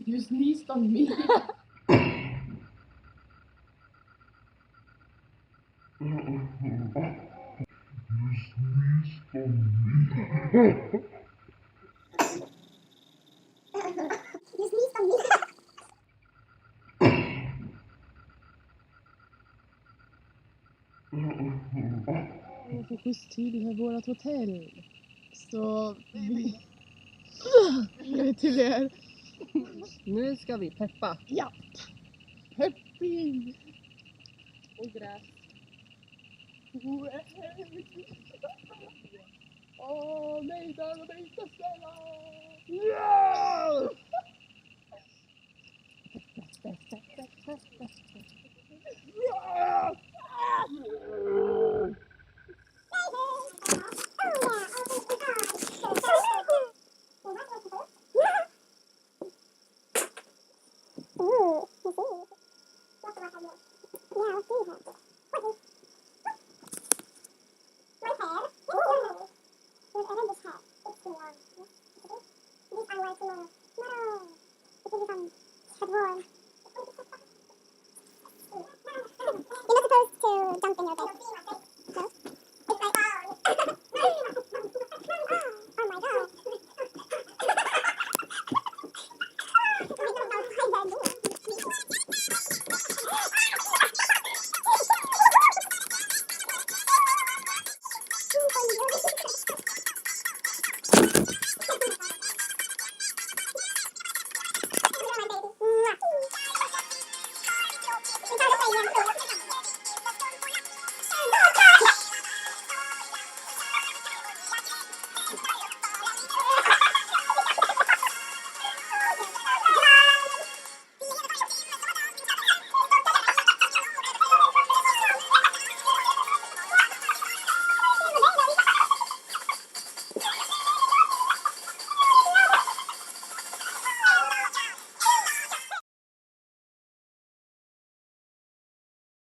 You sneezed on me. På skjuts till vårat hotell. Så till er. Nu ska vi peppa. Ja. Pepping. Och gräs. Åh, nej, där var det inte.